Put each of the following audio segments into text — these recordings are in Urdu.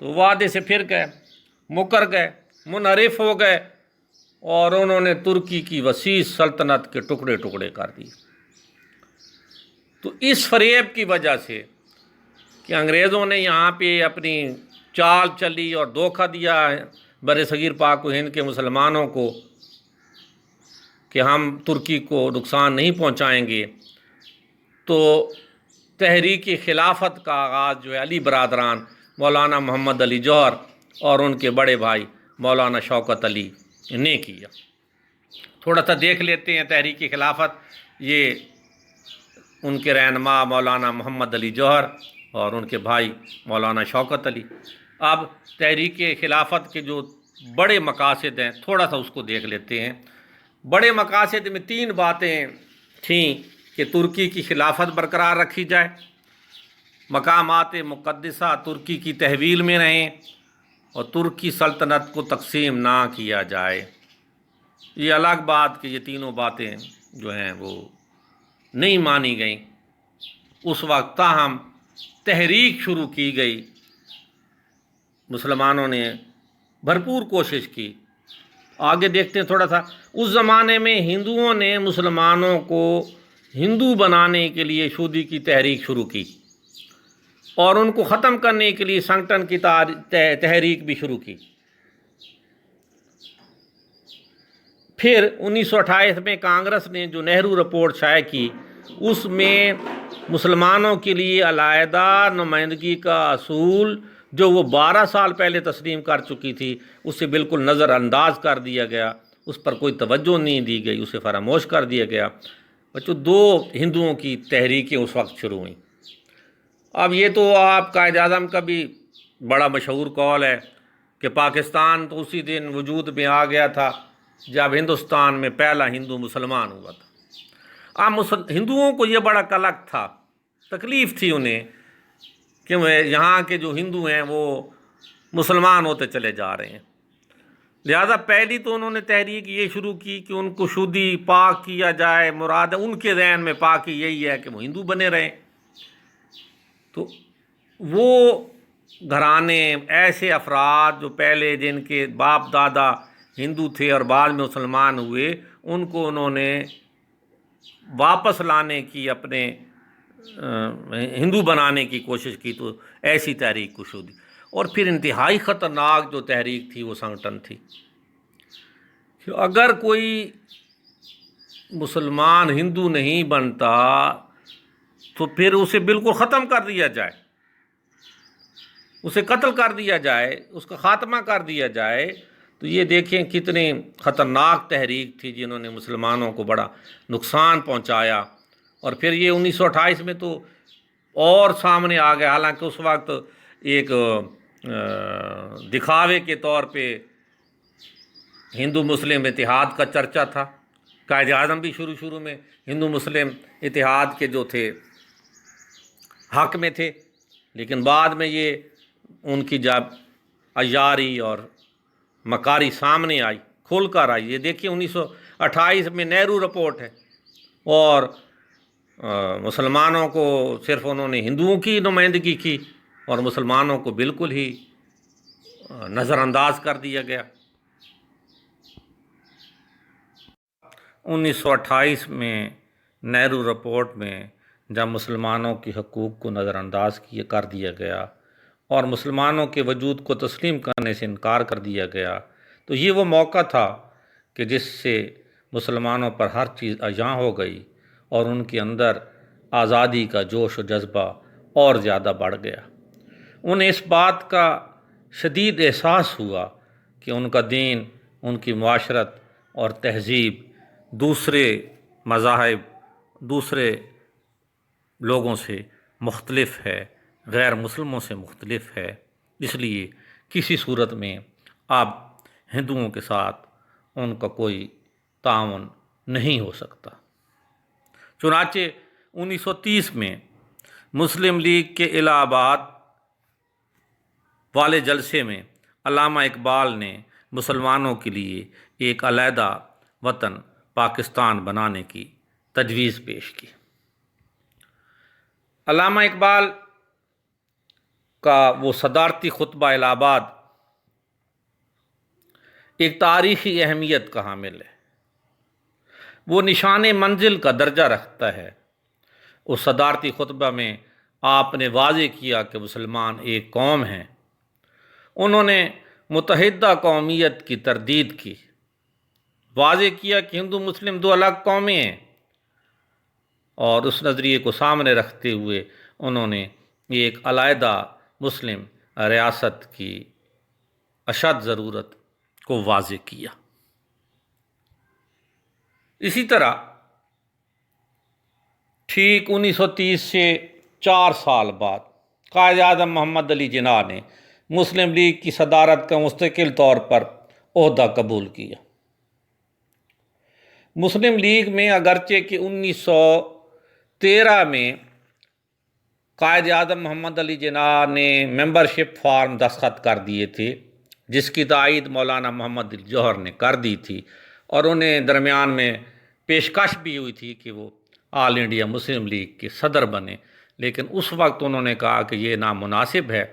تو وعدے سے پھر گئے، مکر گئے، منحرف ہو گئے، اور انہوں نے ترکی کی وسیع سلطنت کے ٹکڑے ٹکڑے کر دیے۔ تو اس فریب کی وجہ سے کہ انگریزوں نے یہاں پہ اپنی چال چلی اور دھوکہ دیا بر صغیر پاک و ہند کے مسلمانوں کو کہ ہم ترکی کو نقصان نہیں پہنچائیں گے، تو تحریک خلافت کا آغاز جو ہے علی برادران مولانا محمد علی جوہر اور ان کے بڑے بھائی مولانا شوکت علی نے کیا۔ تھوڑا سا دیکھ لیتے ہیں تحریک خلافت، یہ ان کے رہنما مولانا محمد علی جوہر اور ان کے بھائی مولانا شوکت علی۔ اب تحریک خلافت کے جو بڑے مقاصد ہیں تھوڑا سا اس کو دیکھ لیتے ہیں۔ بڑے مقاصد میں 3 باتیں تھیں کہ ترکی کی خلافت برقرار رکھی جائے، مقامات مقدسہ ترکی کی تحویل میں رہیں، اور ترکی سلطنت کو تقسیم نہ کیا جائے۔ یہ الگ بات کہ یہ تینوں باتیں جو ہیں وہ نہیں مانی گئیں۔ اس وقت تاہم تحریک شروع کی گئی، مسلمانوں نے بھرپور کوشش کی۔ آگے دیکھتے ہیں تھوڑا سا۔ اس زمانے میں ہندوؤں نے مسلمانوں کو ہندو بنانے کے لیے شودی کی تحریک شروع کی، اور ان کو ختم کرنے کے لیے سنگٹن کی تحریک بھی شروع کی۔ پھر 1928 میں کانگریس نے جو نہرو رپورٹ شائع کی، اس میں مسلمانوں کے لیے علیحدہ نمائندگی کا اصول جو وہ 12 سال پہلے تسلیم کر چکی تھی، اسے بالکل نظر انداز کر دیا گیا، اس پر کوئی توجہ نہیں دی گئی، اسے فراموش کر دیا گیا۔ بچوں 2 ہندوؤں کی تحریکیں اس وقت شروع ہوئیں۔ اب یہ تو آپ قائد اعظم کا بھی بڑا مشہور قول ہے کہ پاکستان تو اسی دن وجود میں آ گیا تھا جب ہندوستان میں پہلا ہندو مسلمان ہوا تھا۔ اب ہندوؤں کو یہ بڑا قلق تھا، تکلیف تھی انہیں کہ یہاں کے جو ہندو ہیں وہ مسلمان ہوتے چلے جا رہے ہیں۔ لہذا پہلی تو انہوں نے تحریک یہ شروع کی کہ ان کو شودی پاک کیا جائے، مراد ان کے ذہن میں پاکی یہی ہے کہ وہ ہندو بنے رہیں۔ تو وہ گھرانے، ایسے افراد جو پہلے جن کے باپ دادا ہندو تھے اور بعد میں مسلمان ہوئے، ان کو انہوں نے واپس لانے کی، اپنے ہندو بنانے کی کوشش کی، تو ایسی تحریک کو شروع دی۔ اور پھر انتہائی خطرناک جو تحریک تھی وہ سنگٹن تھی کہ اگر کوئی مسلمان ہندو نہیں بنتا تو پھر اسے بالکل ختم کر دیا جائے، اسے قتل کر دیا جائے، اس کا خاتمہ کر دیا جائے۔ تو یہ دیکھیں کتنی خطرناک تحریک تھی جنہوں نے مسلمانوں کو بڑا نقصان پہنچایا۔ اور پھر یہ 1928 میں تو اور سامنے آ گیا، حالانکہ اس وقت ایک دکھاوے کے طور پہ ہندو مسلم اتحاد کا چرچا تھا۔ قائد اعظم بھی شروع میں ہندو مسلم اتحاد کے جو تھے حق میں تھے، لیکن بعد میں یہ ان کی جب عیاری اور مکاری سامنے آئی، کھل کر آئی۔ یہ دیکھیے 1928 میں نہرو رپورٹ ہے، اور مسلمانوں کو صرف انہوں نے ہندوؤں کی نمائندگی کی اور مسلمانوں کو بالکل ہی نظر انداز کر دیا گیا۔ 1928 میں نہرو رپورٹ میں جب مسلمانوں کے حقوق کو نظر انداز کر دیا گیا اور مسلمانوں کے وجود کو تسلیم کرنے سے انکار کر دیا گیا، تو یہ وہ موقع تھا کہ جس سے مسلمانوں پر ہر چیز عیاں ہو گئی اور ان کے اندر آزادی کا جوش و جذبہ اور زیادہ بڑھ گیا۔ انہیں اس بات کا شدید احساس ہوا کہ ان کا دین، ان کی معاشرت اور تہذیب دوسرے مذاہب، دوسرے لوگوں سے مختلف ہے، غیر مسلموں سے مختلف ہے، اس لیے کسی صورت میں اب ہندوؤں کے ساتھ ان کا کوئی تعاون نہیں ہو سکتا۔ چنانچہ 1930 میں مسلم لیگ کے الہ آباد والے جلسے میں علامہ اقبال نے مسلمانوں کے لیے ایک علیحدہ وطن پاکستان بنانے کی تجویز پیش کی۔ علامہ اقبال کا وہ صدارتی خطبہ الہ آباد ایک تاریخی اہمیت کا حامل ہے، وہ نشان منزل کا درجہ رکھتا ہے۔ اس صدارتی خطبہ میں آپ نے واضح کیا کہ مسلمان ایک قوم ہیں۔ انہوں نے متحدہ قومیت کی تردید کی، واضح کیا کہ ہندو مسلم دو الگ قومیں ہیں، اور اس نظریے کو سامنے رکھتے ہوئے انہوں نے ایک علیحدہ مسلم ریاست کی اشد ضرورت کو واضح کیا۔ اسی طرح ٹھیک 1930 سے 4 سال بعد قائد اعظم محمد علی جناح نے مسلم لیگ کی صدارت کا مستقل طور پر عہدہ قبول کیا۔ مسلم لیگ میں اگرچہ کہ 1913 میں قائد اعظم محمد علی جناح نے ممبرشپ فارم دستخط کر دیے تھے، جس کی تائید مولانا محمد علی جوہر نے کر دی تھی، اور انہیں درمیان میں پیشکش بھی ہوئی تھی کہ وہ آل انڈیا مسلم لیگ کے صدر بنے، لیکن اس وقت انہوں نے کہا کہ یہ نامناسب ہے،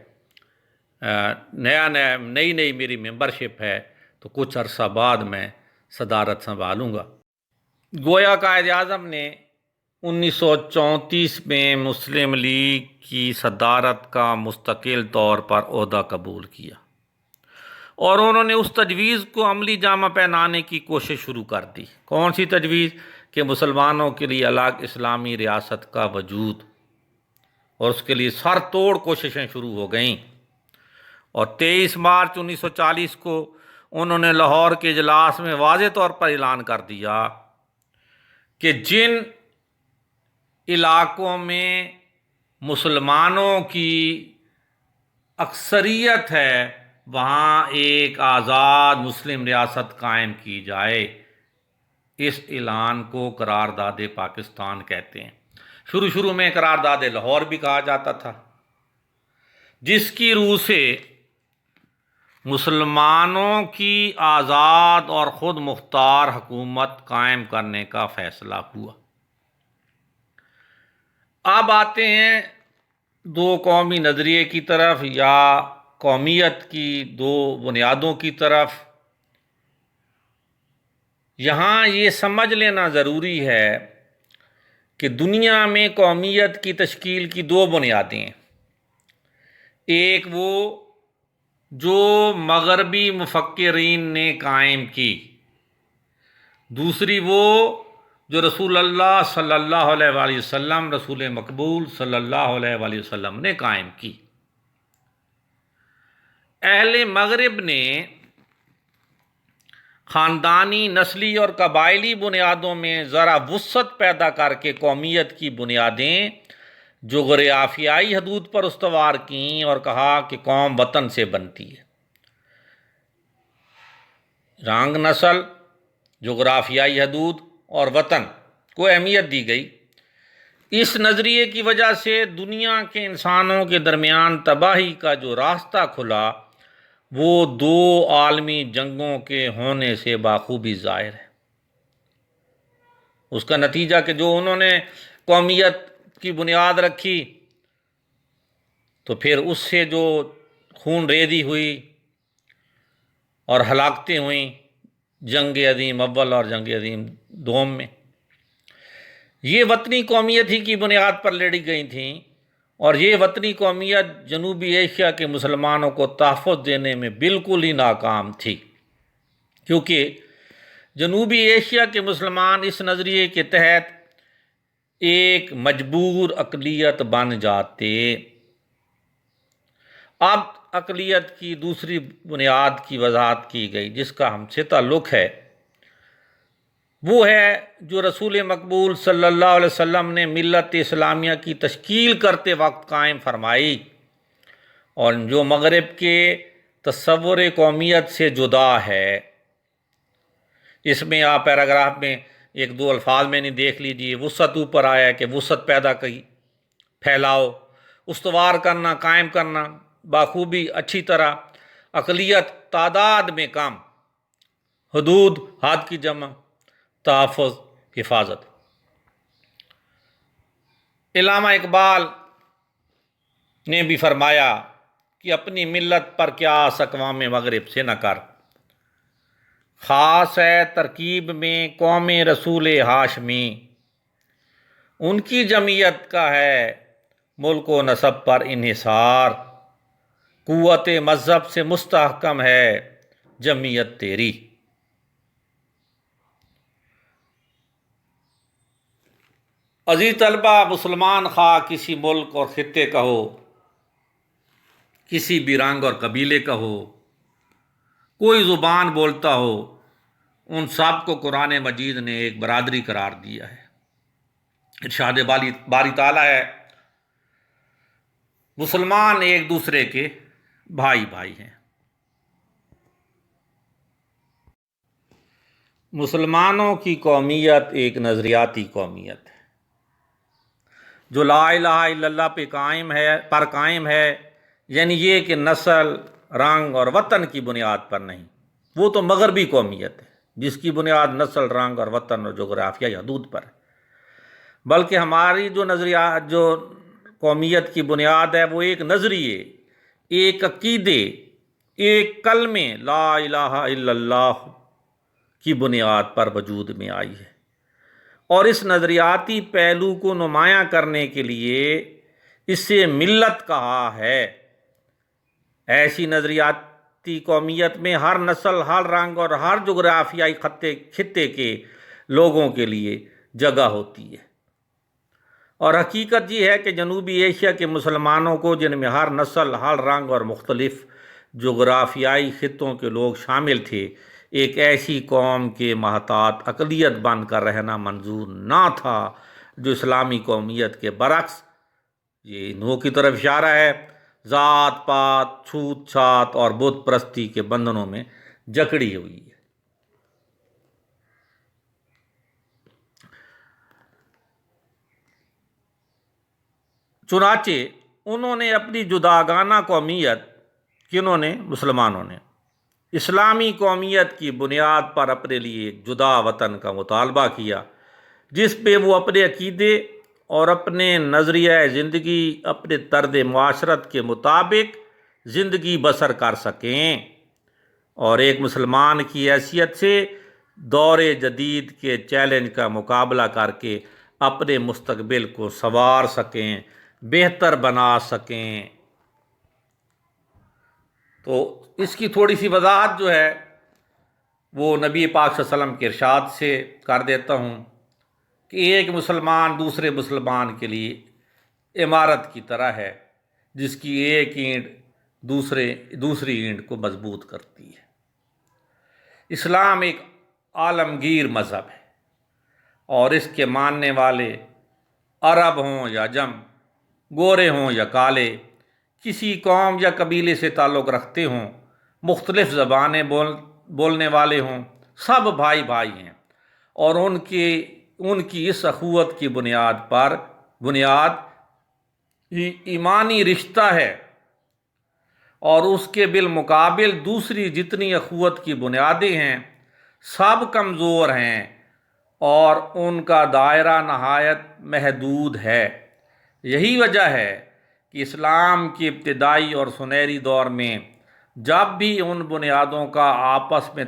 نئی میری ممبرشپ ہے، تو کچھ عرصہ بعد میں صدارت سنبھالوں گا۔ گویا قائد اعظم نے 1934 میں مسلم لیگ کی صدارت کا مستقل طور پر عہدہ قبول کیا، اور انہوں نے اس تجویز کو عملی جامہ پہنانے کی کوشش شروع کر دی۔ کون سی تجویز؟ کہ مسلمانوں کے لیے الگ اسلامی ریاست کا وجود، اور اس کے لیے سر توڑ کوششیں شروع ہو گئیں، اور 23 مارچ 1940 کو انہوں نے لاہور کے اجلاس میں واضح طور پر اعلان کر دیا کہ جن علاقوں میں مسلمانوں کی اکثریت ہے وہاں ایک آزاد مسلم ریاست قائم کی جائے۔ اس اعلان کو قرارداد پاکستان کہتے ہیں۔ شروع میں قرارداد لاہور بھی کہا جاتا تھا، جس کی روح سے مسلمانوں کی آزاد اور خود مختار حکومت قائم کرنے کا فیصلہ ہوا۔ اب آتے ہیں دو قومی نظریے کی طرف، یا قومیت کی دو بنیادوں کی طرف۔ یہاں یہ سمجھ لینا ضروری ہے کہ دنیا میں قومیت کی تشکیل کی دو بنیادیں ہیں۔ ایک وہ جو مغربی مفکرین نے قائم کی، دوسری وہ جو رسول اللہ صلی اللہ علیہ وآلہ وسلم، رسول مقبول صلی اللہ علیہ وآلہ وسلم نے قائم کی۔ اہل مغرب نے خاندانی، نسلی اور قبائلی بنیادوں میں ذرا وسعت پیدا کر کے قومیت کی بنیادیں جغرافیائی حدود پر استوار کیں، اور کہا کہ قوم وطن سے بنتی ہے۔ رنگ، نسل، جغرافیائی حدود اور وطن کو اہمیت دی گئی۔ اس نظریے کی وجہ سے دنیا کے انسانوں کے درمیان تباہی کا جو راستہ کھلا، وہ دو عالمی جنگوں کے ہونے سے بخوبی ظاہر ہے۔ اس کا نتیجہ کہ جو انہوں نے قومیت کی بنیاد رکھی، تو پھر اس سے جو خون ریزی ہوئی اور ہلاکتیں ہوئیں جنگ عظیم اول اور جنگ عظیم دوم میں، یہ وطنی قومیت ہی کی بنیاد پر لڑی گئی تھیں، اور یہ وطنی قومیت جنوبی ایشیا کے مسلمانوں کو تحفظ دینے میں بالکل ہی ناکام تھی، کیونکہ جنوبی ایشیا کے مسلمان اس نظریے کے تحت ایک مجبور اقلیت بن جاتے۔ اب اقلیت کی دوسری بنیاد کی وضاحت کی گئی، جس کا ہم سے تعلق ہے، وہ ہے جو رسول مقبول صلی اللہ علیہ وسلم نے ملت اسلامیہ کی تشکیل کرتے وقت قائم فرمائی، اور جو مغرب کے تصور قومیت سے جدا ہے۔ اس میں آپ پیراگراف میں ایک دو الفاظ میں نہیں دیکھ لیجئے۔ وسعت اوپر آیا کہ وسعت پیدا کی، پھیلاؤ، استوار کرنا، قائم کرنا بخوبی اچھی طرح، اقلیت تعداد میں کم، حدود حد کی جمع، تحفظ، حفاظت۔ علامہ اقبال نے بھی فرمایا کہ اپنی ملت پر قیاس اقوام مغرب سے نہ کر۔ خاص ہے ترکیب میں قوم رسول ہاشمی، ان کی جمعیت کا ہے ملک و نسب پر انحصار، قوت مذہب سے مستحکم ہے جمعیت تیری۔ عزیز طلبہ، مسلمان خواہ کسی ملک اور خطے کا ہو، کسی بھی رنگ اور قبیلے کا ہو، کوئی زبان بولتا ہو، ان سب کو قرآن مجید نے ایک برادری قرار دیا ہے۔ ارشاد باری تعالیٰ ہے، مسلمان ایک دوسرے کے بھائی بھائی ہیں۔ مسلمانوں کی قومیت ایک نظریاتی قومیت ہے جو لا الہ الا اللہ پر قائم ہے، یعنی یہ کہ نسل، رنگ اور وطن کی بنیاد پر نہیں۔ وہ تو مغربی قومیت ہے جس کی بنیاد نسل، رنگ اور وطن اور جغرافیائی حدود پر ہے، بلکہ ہماری جو قومیت کی بنیاد ہے وہ ایک نظریے، ایک عقیدے، ایک کلمے لا الہ الا اللہ کی بنیاد پر وجود میں آئی ہے، اور اس نظریاتی پہلو کو نمایاں کرنے کے لیے اسے ملت کہا ہے۔ ایسی نظریاتی قومیت میں ہر نسل، ہر رنگ اور ہر جغرافیائی خطے کے لوگوں کے لیے جگہ ہوتی ہے، اور حقیقت یہ ہے کہ جنوبی ایشیا کے مسلمانوں کو، جن میں ہر نسل، ہر رنگ اور مختلف جغرافیائی خطوں کے لوگ شامل تھے، ایک ایسی قوم کے محتاط اقلیت بن کر رہنا منظور نہ تھا جو اسلامی قومیت کے برعکس، یہ انہوں کی طرف اشارہ ہے، ذات پات، چھوت چھات اور بت پرستی کے بندھنوں میں جکڑی ہوئی ہے۔ چنانچہ انہوں نے اپنی جداگانہ قومیت، کنہوں نے؟ مسلمانوں نے، اسلامی قومیت کی بنیاد پر اپنے لیے ایک جدا وطن کا مطالبہ کیا جس پہ وہ اپنے عقیدے اور اپنے نظریہ زندگی، اپنے طرز معاشرت کے مطابق زندگی بسر کر سکیں، اور ایک مسلمان کی حیثیت سے دور جدید کے چیلنج کا مقابلہ کر کے اپنے مستقبل کو سنوار سکیں، بہتر بنا سکیں۔ تو اس کی تھوڑی سی وضاحت جو ہے وہ نبی پاک صلی اللہ علیہ وسلم کے ارشاد سے کر دیتا ہوں کہ ایک مسلمان دوسرے مسلمان کے لیے عمارت کی طرح ہے جس کی ایک اینٹ دوسری اینٹ کو مضبوط کرتی ہے۔ اسلام ایک عالمگیر مذہب ہے، اور اس کے ماننے والے عرب ہوں یا عجم، گورے ہوں یا کالے، کسی قوم یا قبیلے سے تعلق رکھتے ہوں، مختلف زبانیں بولنے والے ہوں، سب بھائی بھائی ہیں، اور ان کی اس اخوت کی بنیاد ایمانی رشتہ ہے، اور اس کے بالمقابل دوسری جتنی اخوت کی بنیادیں ہیں سب کمزور ہیں، اور ان کا دائرہ نہایت محدود ہے۔ یہی وجہ ہے کہ اسلام کی ابتدائی اور سنہری دور میں جب بھی ان بنیادوں کا آپس میں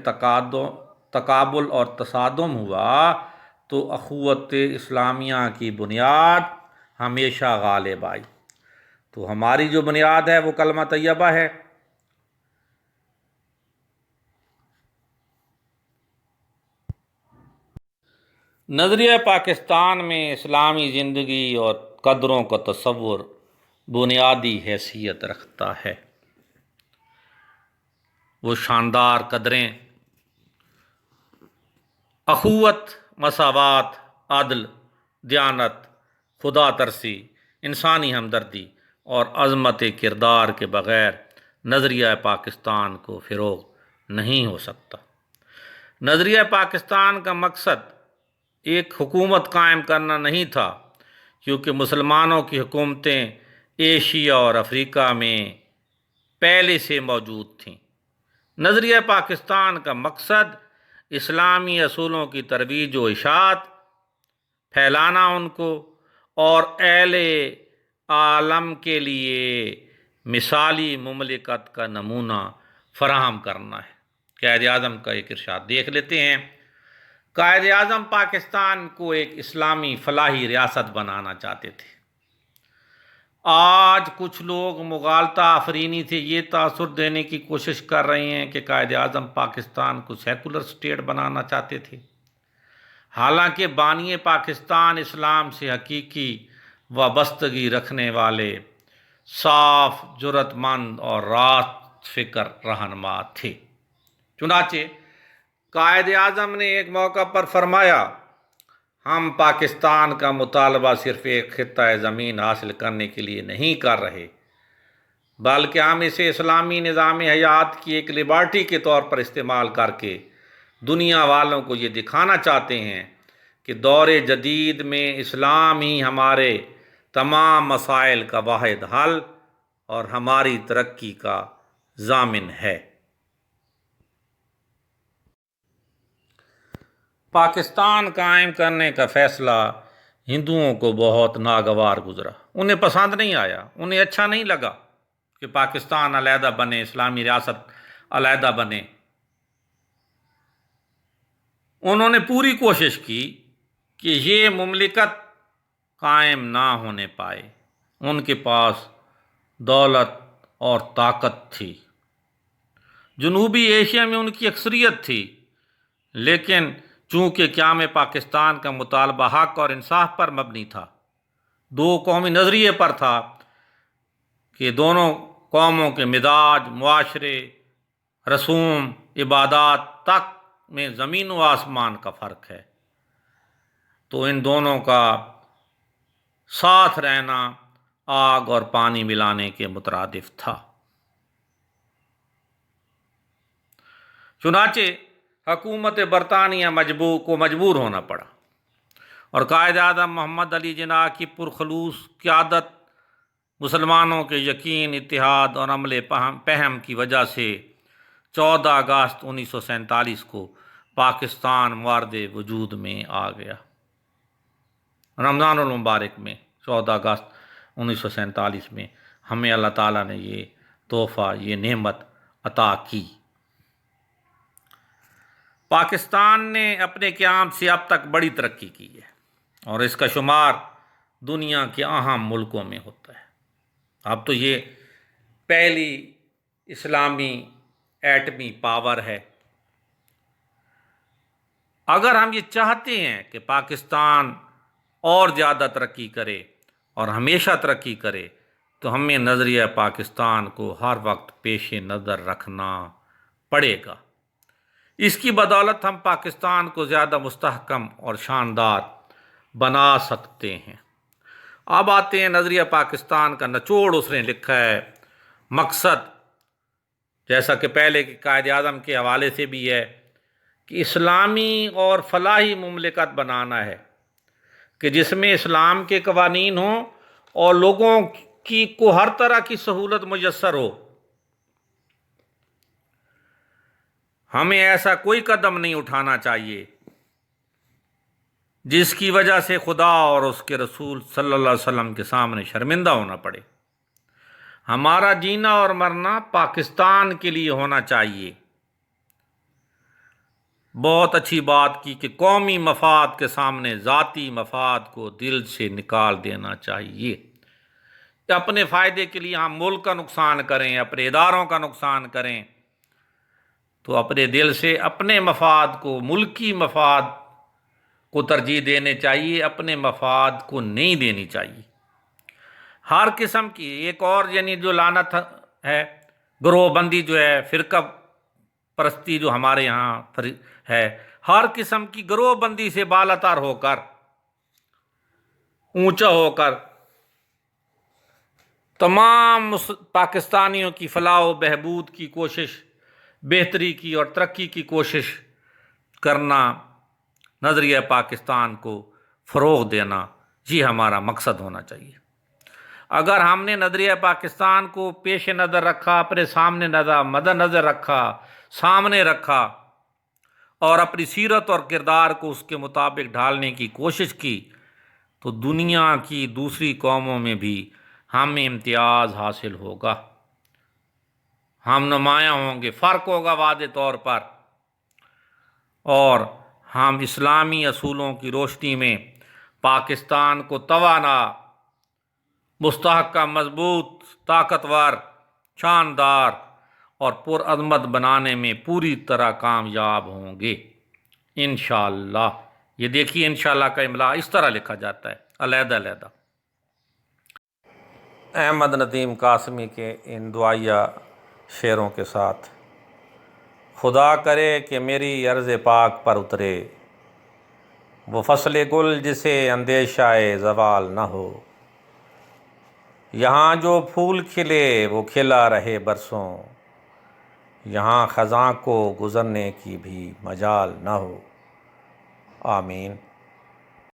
تقابل اور تصادم ہوا تو اخوت اسلامیہ کی بنیاد ہمیشہ غالب آئی۔ تو ہماری جو بنیاد ہے وہ کلمہ طیبہ ہے۔ نظریہ پاکستان میں اسلامی زندگی اور قدروں کا تصور بنیادی حیثیت رکھتا ہے۔ وہ شاندار قدریں اخوت، مساوات، عدل، دیانت، خدا ترسی، انسانی ہمدردی اور عظمت کردار کے بغیر نظریہ پاکستان کو فروغ نہیں ہو سکتا۔ نظریہ پاکستان کا مقصد ایک حکومت قائم کرنا نہیں تھا، کیونکہ مسلمانوں کی حکومتیں ایشیا اور افریقہ میں پہلے سے موجود تھیں۔ نظریہ پاکستان کا مقصد اسلامی اصولوں کی ترویج و اشاعت، پھیلانا ان کو، اور اہل عالم کے لیے مثالی مملکت کا نمونہ فراہم کرنا ہے۔ قائد اعظم کا ایک ارشاد دیکھ لیتے ہیں۔ قائد اعظم پاکستان کو ایک اسلامی فلاحی ریاست بنانا چاہتے تھے۔ آج کچھ لوگ مغالطہ آفرینی سے یہ تاثر دینے کی کوشش کر رہے ہیں کہ قائد اعظم پاکستان کو سیکولر سٹیٹ بنانا چاہتے تھے، حالانکہ بانی پاکستان اسلام سے حقیقی وابستگی رکھنے والے صاف، جرأت مند اور راست فکر رہنما تھے۔ چنانچہ قائد اعظم نے ایک موقع پر فرمایا، ہم پاکستان کا مطالبہ صرف ایک خطہ زمین حاصل کرنے کے لیے نہیں کر رہے، بلکہ ہم اسے اسلامی نظام حیات کی ایک لبرٹی کے طور پر استعمال کر کے دنیا والوں کو یہ دکھانا چاہتے ہیں کہ دور جدید میں اسلام ہی ہمارے تمام مسائل کا واحد حل اور ہماری ترقی کا ضامن ہے۔ پاکستان قائم کرنے کا فیصلہ ہندوؤں کو بہت ناگوار گزرا۔ انہیں پسند نہیں آیا، انہیں اچھا نہیں لگا کہ پاکستان علیحدہ بنے، اسلامی ریاست علیحدہ بنے۔ انہوں نے پوری کوشش کی کہ یہ مملکت قائم نہ ہونے پائے۔ ان کے پاس دولت اور طاقت تھی، جنوبی ایشیا میں ان کی اکثریت تھی، لیکن چونکہ قیام پاکستان کا مطالبہ حق اور انصاف پر مبنی تھا، دو قومی نظریے پر تھا کہ دونوں قوموں کے مزاج، معاشرے، رسوم، عبادات تک میں زمین و آسمان کا فرق ہے، تو ان دونوں کا ساتھ رہنا آگ اور پانی ملانے کے مترادف تھا۔ چنانچہ حکومت برطانیہ کو مجبور ہونا پڑا، اور قائد اعظم محمد علی جناح کی پرخلوص قیادت، مسلمانوں کے یقین، اتحاد اور عمل پہم کی وجہ سے 14 اگست 1947 کو پاکستان موارد وجود میں آ گیا۔ رمضان المبارک میں 14 اگست 1947 میں ہمیں اللہ تعالیٰ نے یہ تحفہ، یہ نعمت عطا کی۔ پاکستان نے اپنے قیام سے اب تک بڑی ترقی کی ہے، اور اس کا شمار دنیا کے اہم ملکوں میں ہوتا ہے۔ اب تو یہ پہلی اسلامی ایٹمی پاور ہے۔ اگر ہم یہ چاہتے ہیں کہ پاکستان اور زیادہ ترقی کرے اور ہمیشہ ترقی کرے، تو ہمیں نظریہ پاکستان کو ہر وقت پیش نظر رکھنا پڑے گا۔ اس کی بدولت ہم پاکستان کو زیادہ مستحکم اور شاندار بنا سکتے ہیں۔ اب آتے ہیں نظریہ پاکستان کا نچوڑ۔ اس نے لکھا ہے، مقصد جیسا کہ پہلے کے قائد اعظم کے حوالے سے بھی ہے کہ اسلامی اور فلاحی مملکت بنانا ہے کہ جس میں اسلام کے قوانین ہوں اور لوگوں کو ہر طرح کی سہولت میسر ہو۔ ہمیں ایسا کوئی قدم نہیں اٹھانا چاہیے جس کی وجہ سے خدا اور اس کے رسول صلی اللہ علیہ وسلم کے سامنے شرمندہ ہونا پڑے۔ ہمارا جینا اور مرنا پاکستان کے لیے ہونا چاہیے۔ بہت اچھی بات کی کہ قومی مفاد کے سامنے ذاتی مفاد کو دل سے نکال دینا چاہیے۔ اپنے فائدے کے لیے ہم ملک کا نقصان کریں، اپنے اداروں کا نقصان کریں، تو اپنے دل سے اپنے مفاد کو، ملکی مفاد کو ترجیح دینے چاہیے، اپنے مفاد کو نہیں دینی چاہیے۔ ہر قسم کی ایک اور جو لعنت ہے، گروہ بندی جو ہے، فرقہ پرستی جو ہمارے یہاں ہے، ہر قسم کی گروہ بندی سے بالاتر ہو کر، اونچا ہو کر تمام پاکستانیوں کی فلاح و بہبود کی کوشش، بہتری کی اور ترقی کی کوشش کرنا، نظریہ پاکستان کو فروغ دینا، یہ ہمارا مقصد ہونا چاہیے۔ اگر ہم نے نظریہ پاکستان کو پیش نظر رکھا، اپنے سامنے مد نظر رکھا، سامنے رکھا، اور اپنی سیرت اور کردار کو اس کے مطابق ڈھالنے کی کوشش کی، تو دنیا کی دوسری قوموں میں بھی ہمیں امتیاز حاصل ہوگا، ہم نمایاں ہوں گے، فرق ہوگا واضح طور پر، اور ہم اسلامی اصولوں کی روشنی میں پاکستان کو توانا، مستحکم، مضبوط، طاقتور، شاندار اور پرعظمت بنانے میں پوری طرح کامیاب ہوں گے انشاءاللہ۔ یہ دیکھیے انشاءاللہ کا املا اس طرح لکھا جاتا ہے علیحدہ علیحدہ۔ احمد ندیم قاسمی کے ان دعائیہ شعروں کے ساتھ: خدا کرے کہ میری عرض پاک پر اترے وہ فصل گل جسے اندیشہ زوال نہ ہو، یہاں جو پھول کھلے وہ کھلا رہے برسوں، یہاں خزاں کو گزرنے کی بھی مجال نہ ہو، آمین۔